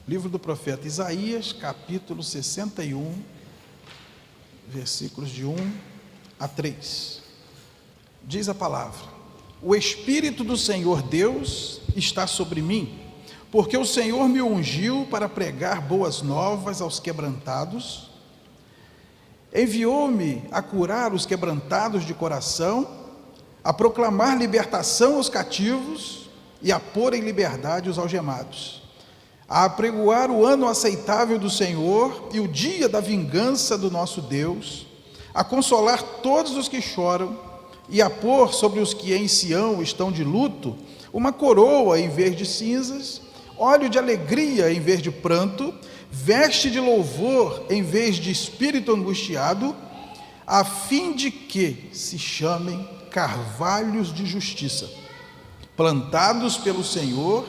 Livro do profeta Isaías, capítulo 61, versículos de 1 a 3. Diz a palavra: O Espírito do Senhor Deus está sobre mim, porque o Senhor me ungiu para pregar boas novas aos quebrantados, enviou-me a curar os quebrantados de coração, a proclamar libertação aos cativos e a pôr em liberdade os algemados, a apregoar o ano aceitável do Senhor e o dia da vingança do nosso Deus, a consolar todos os que choram e a pôr sobre os que em Sião estão de luto uma coroa em vez de cinzas, óleo de alegria em vez de pranto, veste de louvor em vez de espírito angustiado, a fim de que se chamem carvalhos de justiça, plantados pelo Senhor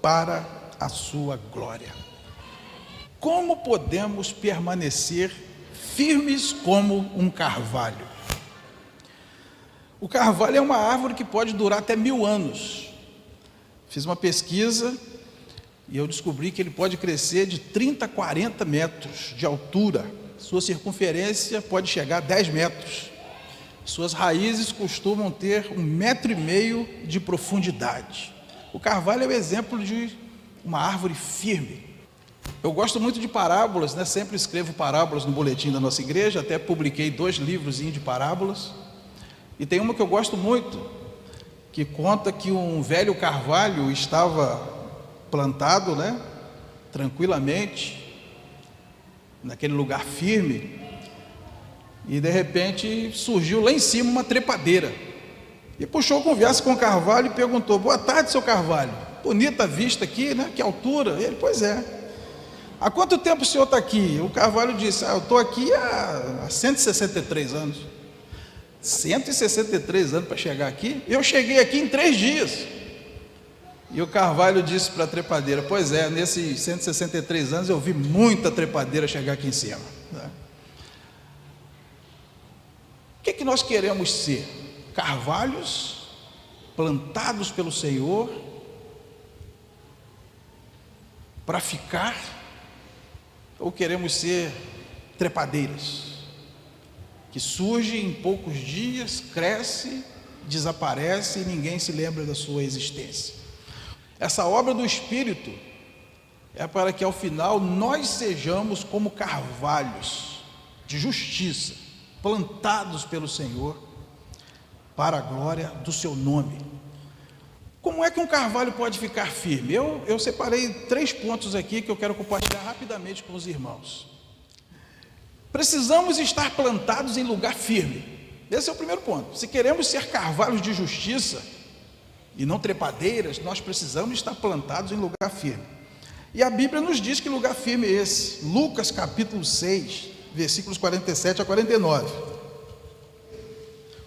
para a sua glória. Como podemos permanecer firmes como um carvalho? O carvalho é uma árvore que pode durar até 1000 anos. Fiz uma pesquisa e eu descobri que ele pode crescer de 30 a 40 metros de altura. Sua circunferência pode chegar a 10 metros. Suas raízes costumam ter 1,5 metro de profundidade. O carvalho é o exemplo de uma árvore firme. Eu gosto muito de parábolas, né? Sempre escrevo parábolas no boletim da nossa igreja, até publiquei 2 livrozinhos de parábolas, e tem uma que eu gosto muito, que conta que um velho carvalho estava plantado, né, tranquilamente, naquele lugar firme, e de repente surgiu lá em cima uma trepadeira, e puxou conversa com o carvalho e perguntou: boa tarde, seu carvalho, bonita a vista aqui, né? Que altura? Ele: pois é. Há quanto tempo o senhor está aqui? O carvalho disse: eu estou aqui há 163 anos. 163 anos para chegar aqui? Eu cheguei aqui em 3 dias. E o carvalho disse para a trepadeira: pois é, nesses 163 anos eu vi muita trepadeira chegar aqui em cima. O que nós queremos ser? Carvalhos plantados pelo Senhor para ficar, ou queremos ser trepadeiras que surge em poucos dias, cresce, desaparece e ninguém se lembra da sua existência? Essa obra do Espírito é para que ao final nós sejamos como carvalhos de justiça, plantados pelo Senhor para a glória do seu nome. Como é que um carvalho pode ficar firme? Eu separei 3 pontos aqui que eu quero compartilhar rapidamente com os irmãos. Precisamos estar plantados em lugar firme. Esse é o primeiro ponto. Se queremos ser carvalhos de justiça e não trepadeiras, nós precisamos estar plantados em lugar firme. E a Bíblia nos diz que lugar firme é esse. Lucas capítulo 6, versículos 47 a 49.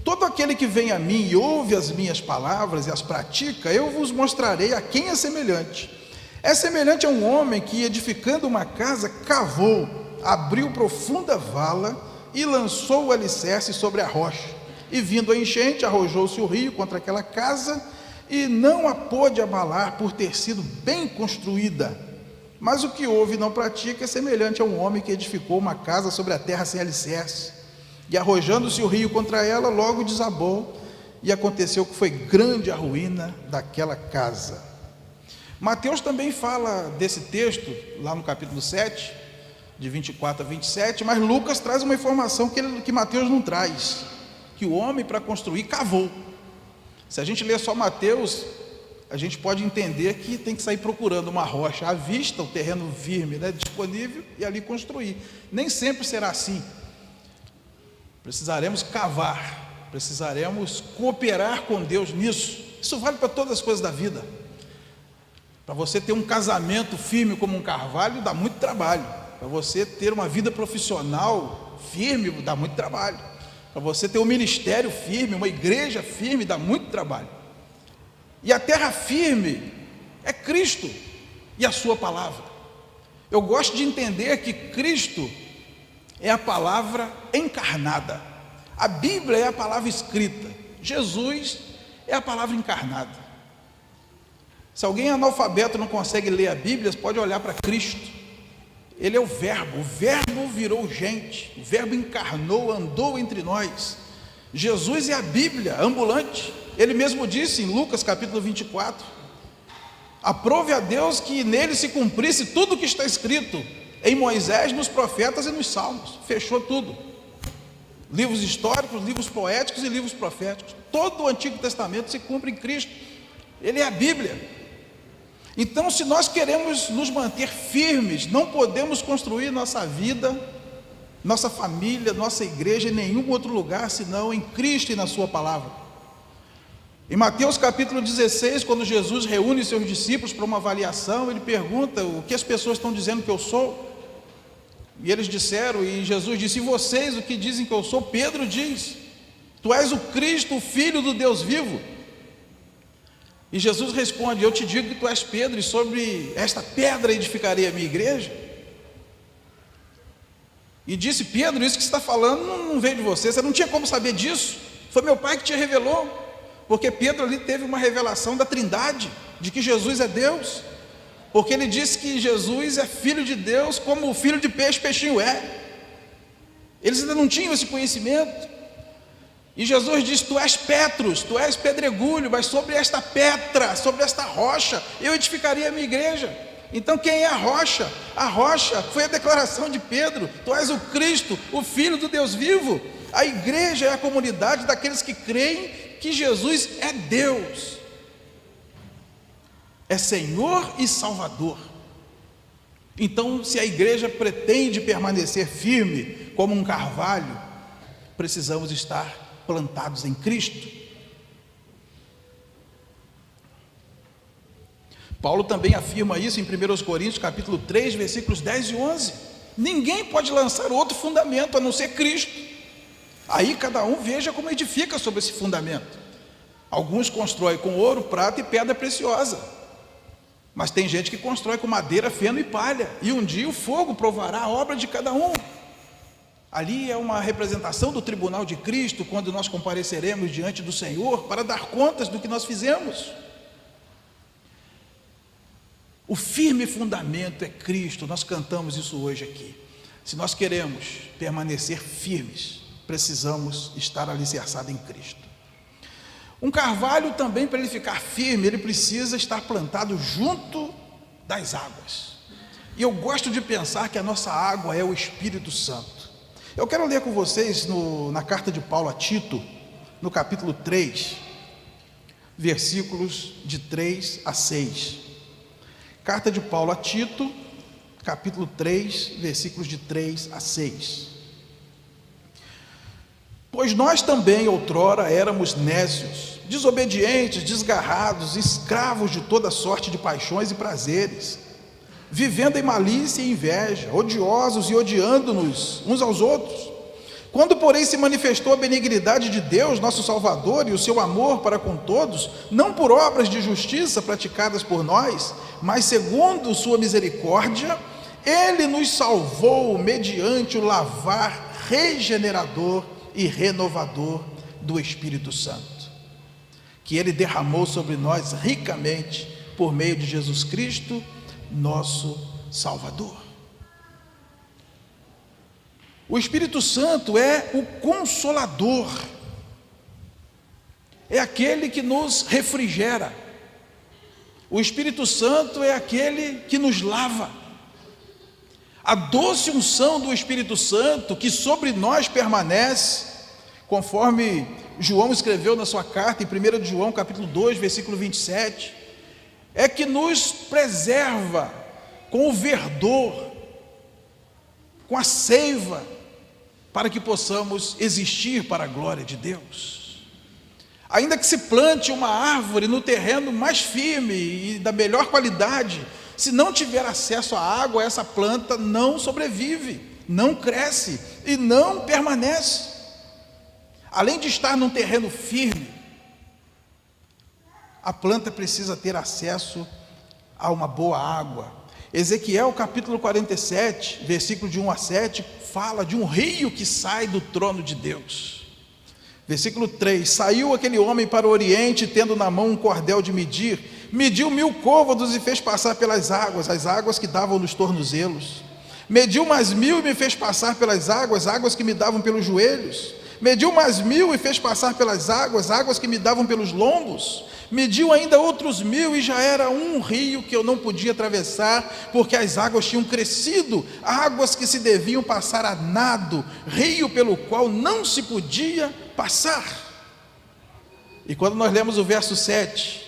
Todo aquele que vem a mim e ouve as minhas palavras e as pratica, eu vos mostrarei a quem é semelhante. É semelhante a um homem que, edificando uma casa, cavou, abriu profunda vala e lançou o alicerce sobre a rocha. E vindo a enchente, arrojou-se o rio contra aquela casa e não a pôde abalar por ter sido bem construída. Mas o que ouve e não pratica é semelhante a um homem que edificou uma casa sobre a terra sem alicerce. E arrojando-se o rio contra ela, logo desabou, e aconteceu que foi grande a ruína daquela casa. Mateus também fala desse texto, lá no capítulo 7, de 24 a 27, mas Lucas traz uma informação que Mateus não traz, que o homem para construir cavou. Se a gente ler só Mateus, a gente pode entender que tem que sair procurando uma rocha à vista, o terreno firme, né, disponível, e ali construir. Nem sempre será assim. Precisaremos cavar, precisaremos cooperar com Deus nisso. Isso vale para todas as coisas da vida. Para você ter um casamento firme como um carvalho, dá muito trabalho. Para você ter uma vida profissional firme, dá muito trabalho. Para você ter um ministério firme, uma igreja firme, dá muito trabalho. E a terra firme é Cristo e a sua palavra. Eu gosto de entender que Cristo é a palavra encarnada. A Bíblia é a palavra escrita. Jesus é a palavra encarnada. Se alguém é analfabeto e não consegue ler a Bíblia, pode olhar para Cristo. Ele é o Verbo virou gente, o Verbo encarnou, andou entre nós. Jesus é a Bíblia ambulante. Ele mesmo disse em Lucas capítulo 24: aprove a Deus que nele se cumprisse tudo o que está escrito em Moisés, nos profetas e nos salmos. Fechou tudo. Livros históricos, livros poéticos e livros proféticos. Todo o Antigo Testamento se cumpre em Cristo. Ele é a Bíblia. Então, se nós queremos nos manter firmes, não podemos construir nossa vida, nossa família, nossa igreja em nenhum outro lugar senão em Cristo e na sua palavra. Em Mateus capítulo 16, quando Jesus reúne seus discípulos para uma avaliação, ele pergunta o que as pessoas estão dizendo que eu sou. E eles disseram, e Jesus disse: e vocês o que dizem que eu sou? Pedro diz: tu és o Cristo, o Filho do Deus vivo. E Jesus responde: eu te digo que tu és Pedro, e sobre esta pedra edificarei a minha igreja. E disse Pedro: isso que você está falando não veio de você não tinha como saber disso, foi meu Pai que te revelou. Porque Pedro ali teve uma revelação da Trindade, de que Jesus é Deus, porque ele disse que Jesus é Filho de Deus, como o filho de peixe, peixinho é. Eles ainda não tinham esse conhecimento. E Jesus diz: tu és Petros, tu és pedregulho, mas sobre esta pedra, sobre esta rocha, eu edificaria a minha igreja. Então quem é a rocha? A rocha foi a declaração de Pedro: tu és o Cristo, o Filho do Deus vivo. A igreja é a comunidade daqueles que creem que Jesus é Deus, é Senhor e Salvador. Então, se a igreja pretende permanecer firme como um carvalho, precisamos estar plantados em Cristo. Paulo também afirma isso em 1 Coríntios capítulo 3, versículos 10 e 11. Ninguém pode lançar outro fundamento a não ser Cristo. Aí cada um veja como edifica sobre esse fundamento. Alguns constroem com ouro, prata e pedra preciosa, mas tem gente que constrói com madeira, feno e palha, e um dia o fogo provará a obra de cada um. Ali é uma representação do tribunal de Cristo, quando nós compareceremos diante do Senhor para dar contas do que nós fizemos. O firme fundamento é Cristo. Nós cantamos isso hoje aqui. Se nós queremos permanecer firmes, precisamos estar alicerçados em Cristo. Um carvalho também, para ele ficar firme, ele precisa estar plantado junto das águas. E eu gosto de pensar que a nossa água é o Espírito Santo. Eu quero ler com vocês na carta de Paulo a Tito, no capítulo 3, versículos de 3 a 6. Carta de Paulo a Tito, capítulo 3, versículos de 3 a 6. Pois nós também outrora éramos nécios, desobedientes, desgarrados, escravos de toda sorte de paixões e prazeres, vivendo em malícia e inveja, odiosos e odiando-nos uns aos outros. Quando, porém, se manifestou a benignidade de Deus, nosso Salvador, e o seu amor para com todos, não por obras de justiça praticadas por nós, mas segundo sua misericórdia, Ele nos salvou mediante o lavar regenerador e renovador do Espírito Santo, que Ele derramou sobre nós ricamente por meio de Jesus Cristo, nosso Salvador. O Espírito Santo é o Consolador, é aquele que nos refrigera. O Espírito Santo é aquele que nos lava. A doce unção do Espírito Santo que sobre nós permanece, conforme João escreveu na sua carta, em 1 João capítulo 2, versículo 27, é que nos preserva com o verdor, com a seiva, para que possamos existir para a glória de Deus. Ainda que se plante uma árvore no terreno mais firme e da melhor qualidade, se não tiver acesso à água, essa planta não sobrevive, não cresce e não permanece. Além de estar num terreno firme, a planta precisa ter acesso a uma boa água. Ezequiel capítulo 47, versículo de 1 a 7, fala de um rio que sai do trono de Deus. Versículo 3: saiu aquele homem para o oriente, tendo na mão um cordel de medir, mediu 1000 côvados e fez passar pelas águas, as águas que davam nos tornozelos. Mediu mais 1000 e me fez passar pelas águas, águas que me davam pelos joelhos. Mediu mais 1000 e fez passar pelas águas, águas que me davam pelos lombos. Mediu ainda outros 1000 e já era um rio que eu não podia atravessar, porque as águas tinham crescido, águas que se deviam passar a nado, rio pelo qual não se podia passar. E quando nós lemos o verso 7,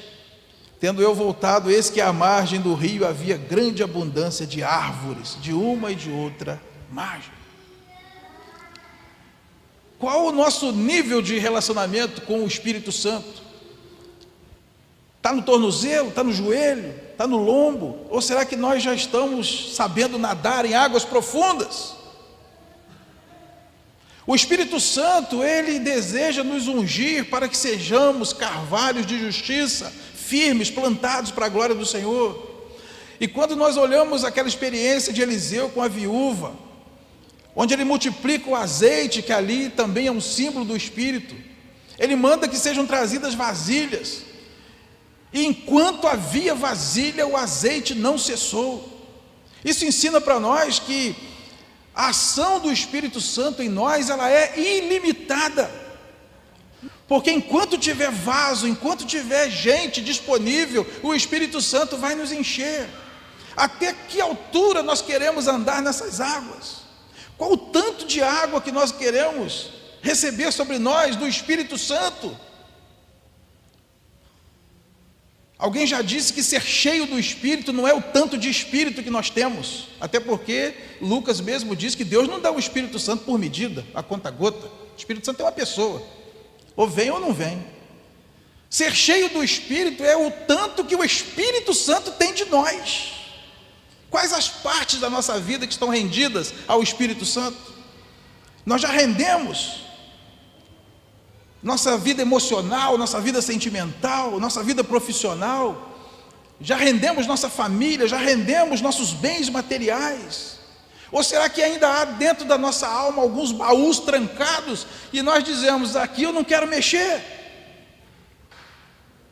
tendo eu voltado, eis que à margem do rio havia grande abundância de árvores, de uma e de outra margem. Qual o nosso nível de relacionamento com o Espírito Santo? Está no tornozelo, está no joelho, está no lombo? Ou será que nós já estamos sabendo nadar em águas profundas? O Espírito Santo, ele deseja nos ungir para que sejamos carvalhos de justiça, firmes, plantados para a glória do Senhor. E quando nós olhamos aquela experiência de Eliseu com a viúva, onde ele multiplica o azeite, que ali também é um símbolo do Espírito, ele manda que sejam trazidas vasilhas, e enquanto havia vasilha, o azeite não cessou. Isso ensina para nós que a ação do Espírito Santo em nós, ela é ilimitada, porque enquanto tiver vaso, enquanto tiver gente disponível, o Espírito Santo vai nos encher. Até que altura nós queremos andar nessas águas? Qual o tanto de água que nós queremos receber sobre nós do Espírito Santo? Alguém já disse que ser cheio do Espírito não é o tanto de Espírito que nós temos, até porque Lucas mesmo diz que Deus não dá o Espírito Santo por medida, a conta gota. O Espírito Santo é uma pessoa, ou vem ou não vem. Ser cheio do Espírito é o tanto que o Espírito Santo tem de nós. Quais as partes da nossa vida que estão rendidas ao Espírito Santo? Nós já rendemos nossa vida emocional, nossa vida sentimental, nossa vida profissional, já rendemos nossa família, já rendemos nossos bens materiais? Ou será que ainda há dentro da nossa alma alguns baús trancados e nós dizemos, aqui eu não quero mexer?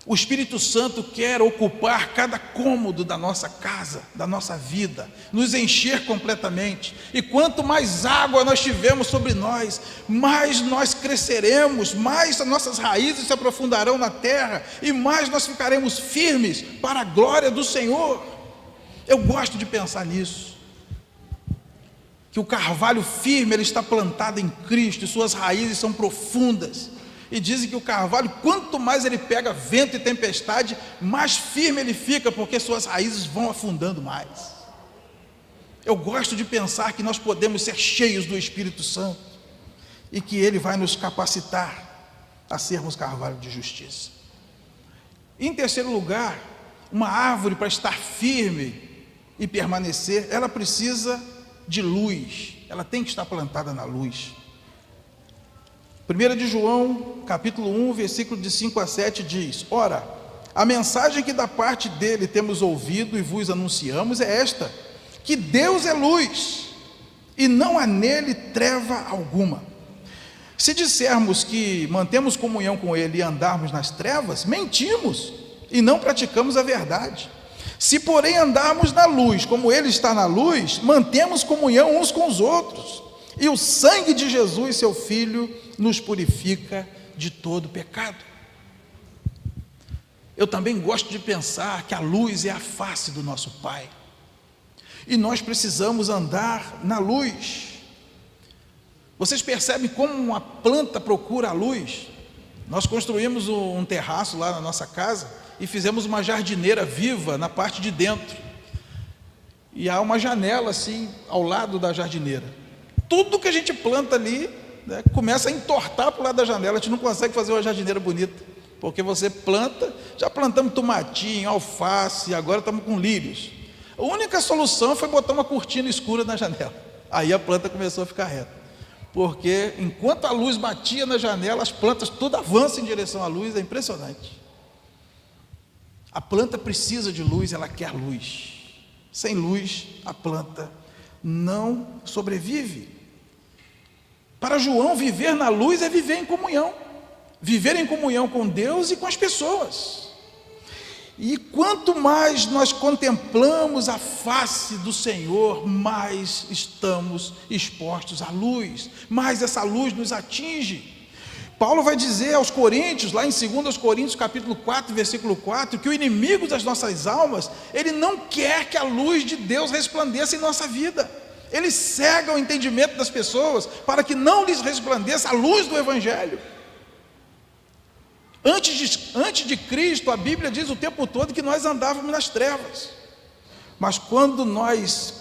O Espírito Santo quer ocupar cada cômodo da nossa casa, da nossa vida, nos encher completamente. E quanto mais água nós tivermos sobre nós, mais nós cresceremos, mais as nossas raízes se aprofundarão na terra e mais nós ficaremos firmes para a glória do Senhor. Eu gosto de pensar nisso, que o carvalho firme, ele está plantado em Cristo e suas raízes são profundas. E dizem que o carvalho, quanto mais ele pega vento e tempestade, mais firme ele fica, porque suas raízes vão afundando mais. Eu gosto de pensar que nós podemos ser cheios do Espírito Santo e que ele vai nos capacitar a sermos carvalho de justiça. Em terceiro lugar, uma árvore, para estar firme e permanecer, ela precisa de luz, ela tem que estar plantada na luz. 1 de João, capítulo 1, versículo de 5 a 7 diz: ora, a mensagem que da parte dele temos ouvido e vos anunciamos é esta, que Deus é luz, e não há nele treva alguma. Se dissermos que mantemos comunhão com ele e andarmos nas trevas, mentimos, e não praticamos a verdade. Se porém andarmos na luz, como ele está na luz, mantemos comunhão uns com os outros, e o sangue de Jesus, seu Filho, nos purifica de todo pecado. Eu também gosto de pensar que a luz é a face do nosso Pai, e nós precisamos andar na luz. Vocês percebem como uma planta procura a luz? Nós construímos um terraço lá na nossa casa e fizemos uma jardineira viva na parte de dentro, e há uma janela assim ao lado da jardineira. Tudo que a gente planta ali, né, começa a entortar para o lado da janela. A gente não consegue fazer uma jardineira bonita, porque você planta, já plantamos tomatinho, alface, agora estamos com lírios. A única solução foi botar uma cortina escura na janela, aí a planta começou a ficar reta, porque enquanto a luz batia na janela, as plantas tudo avançam em direção à luz, é impressionante. A planta precisa de luz, ela quer luz. Sem luz, a planta não sobrevive. Para João, viver na luz é viver em comunhão. viver em comunhão com Deus e com as pessoas. E quanto mais nós contemplamos a face do Senhor, mais estamos expostos à luz, mais essa luz nos atinge. Paulo vai dizer aos Coríntios, lá em 2 Coríntios capítulo 4, versículo 4, que o inimigo das nossas almas, ele não quer que a luz de Deus resplandeça em nossa vida. Ele cega o entendimento das pessoas para que não lhes resplandeça a luz do Evangelho. Antes de Cristo, a Bíblia diz o tempo todo que nós andávamos nas trevas. Mas quando nós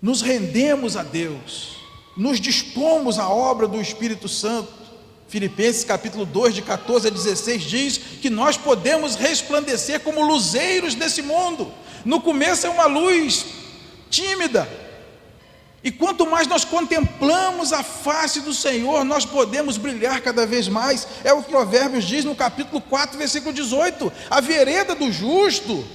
nos rendemos a Deus, nos dispomos à obra do Espírito Santo, Filipenses capítulo 2, de 14 a 16, diz que nós podemos resplandecer como luzeiros nesse mundo. No começo é uma luz tímida, e quanto mais nós contemplamos a face do Senhor, nós podemos brilhar cada vez mais. É o que Provérbios diz no capítulo 4, versículo 18: a vereda do justo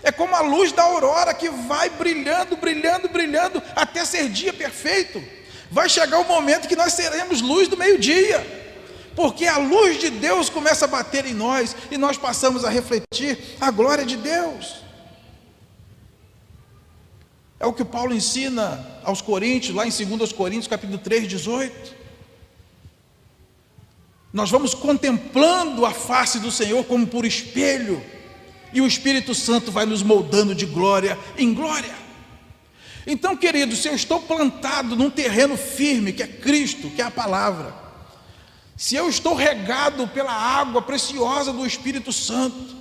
é como a luz da aurora, que vai brilhando, brilhando, brilhando, até ser dia perfeito. Vai chegar o momento que nós seremos luz do meio-dia, porque a luz de Deus começa a bater em nós, e nós passamos a refletir a glória de Deus. É o que Paulo ensina aos Coríntios, lá em 2 Coríntios, capítulo 3, 18. Nós vamos contemplando a face do Senhor como por espelho, e o Espírito Santo vai nos moldando de glória em glória. Então, querido, se eu estou plantado num terreno firme, que é Cristo, que é a palavra, se eu estou regado pela água preciosa do Espírito Santo,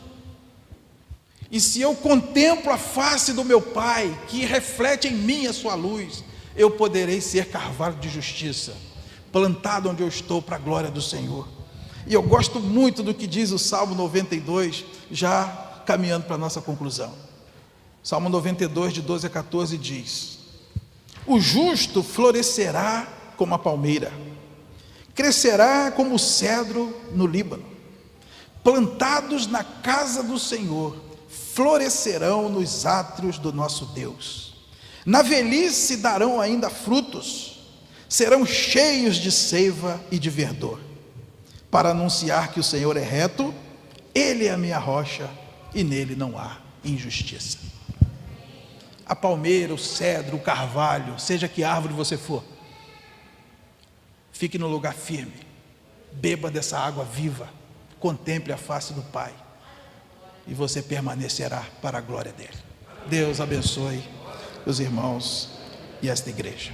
e se eu contemplo a face do meu Pai, que reflete em mim a sua luz, eu poderei ser carvalho de justiça, plantado onde eu estou para a glória do Senhor. E eu gosto muito do que diz o Salmo 92, já caminhando para a nossa conclusão. Salmo 92, de 12 a 14 diz: o justo florescerá como a palmeira, crescerá como o cedro no Líbano, plantados na casa do Senhor, florescerão nos átrios do nosso Deus. Na velhice darão ainda frutos, serão cheios de seiva e de verdor, para anunciar que o Senhor é reto, Ele é a minha rocha, e nele não há injustiça. A palmeira, o cedro, o carvalho, seja que árvore você for, fique no lugar firme, beba dessa água viva, contemple a face do Pai, e você permanecerá para a glória dele. Deus abençoe os irmãos e esta igreja.